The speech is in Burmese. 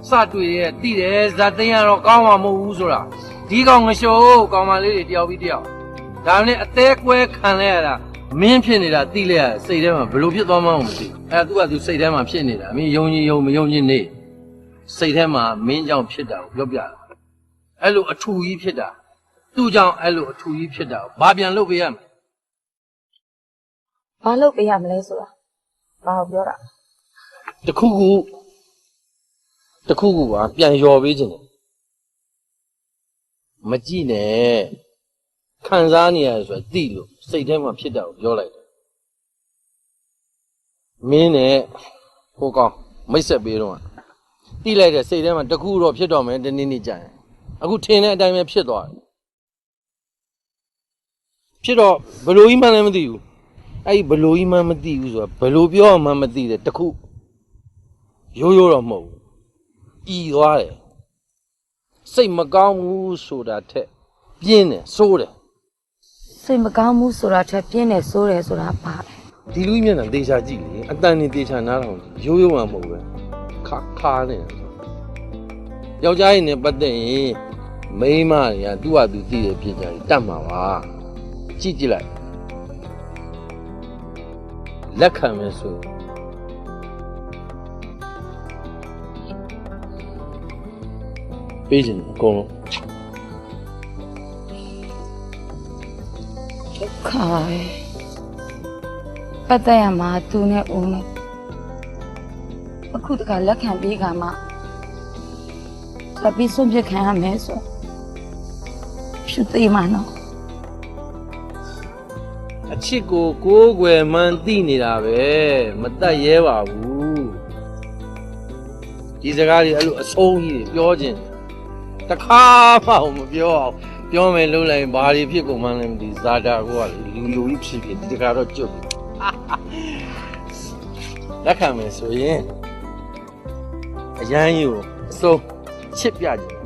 စတွေ့ရဲ့တိတယ်ဇာသိန်းကတော့ကောင်းမှာမဟုတ်ဘူးဆိုတာဒီကောင်ငရှုံကောင်မလေးတွေတယောက်ပြီးတယောက်ဒါနဲ့အသေးကွဲခံလဲရတာမင်းဖြစ်နေတာတိလဲရစိတ်ထဲမှာဘလို့ဖြစ်သွားမှမသိသူကသူစိတ်ထဲမှာဖြစ်နေတာမင်းယုံကြည်ယုံမယုံကြည်နေစိတ်ထဲမှာမင်းကြောင့်ဖြစ်တာကိုပြောပြတယ်အဲ့လိုအထူကြီးဖြစ်တာသူ့ကြောင့်အဲ့လိုအထူကြီးဖြစ်တာဘာပြန်လုပ်ပေးရမလဲဘာလုပ်ပေးရမလဲဆိုတာဘာကိုပြောတာတခုခုကပြန်လျော်ပေးခြင်းတယ်မကြည့်နဲ့ခံစားနေရတယ်ဆိုတာသိလို့စိတ်ထဲမှာဖြစ်တာကိုပြောလိုက်တယ်မင်းနဲ့ဟိုကောင်မိတ်ဆက်ပေးတော့တိလိုက်တဲ့စိတ်ထဲမှာတခုတော့ဖြစ်တော့မယ်တနေ့နေ့ကြာရင်အခုထင်တဲ့အတိုင်းပဲဖြစ်သွားတယ်ဖြစ်တော့ဘလို့ကြီးမှလည်းမသိဘူးအဲ့ဒီဘလို့ကြီးမှမသိဘူးဆိုတာဘလို့ပြောမှမသိတယ်တခုရိုးတော့မဟုတ်ဘူးဤသွားတယ်စိတ်မကောင်းဘူးဆိုတာထက်ပြင်းတယ်စိုးတယ်စိတ်မကောင်းဘူးဆိုတာထက်ပြင်းတယ်စိုးတယ်ဆိုတာဘာလဲဒီလူကြီးမျက်နှာသေချာကြည့်လေအတန်နေသေချာနားထောင်ရိုးမှမဟုတ်ပဲခါနေတယ်ယောက်ျားရင်နဲ့ပတ်သက်ရင်မိန်းမတွေကသူ့ဟာသူသိတယ်ပြင်ကြတယ်တတ်မှာပါကြည့်လိုက်လက်ခံမယ်ဆိုပေးခြင်းအကုန်လုံးခါပတ်သက်ရမှာသူနဲ့ဦးနဲ့အခုတခါလက်ခံပြီးခါမှသပိဆုံးပြခံရမယ်ဆိုဖြူသေးမှာနော်အချစ်ကိုကိုးကွယ်မှန်းသိနေတာပဲမတတ်ရဲပါဘူးဒီစကားတွေအဲ့လိုအဆုံးကြီးတွေပြောခြင်းတခါမှမပြောအောင်ပြောမယ်လို့လည်းဘာတွေဖြစ်ကုန်မှန်းလည်းမသိဇာတာကိုကလူကြီးဖြစ်ဒီတခါတော့ကျွတ်လက်ခံမယ်ဆိုရင်အရန်ကြီးကိုအစိုးချစ်ပြကြတယ်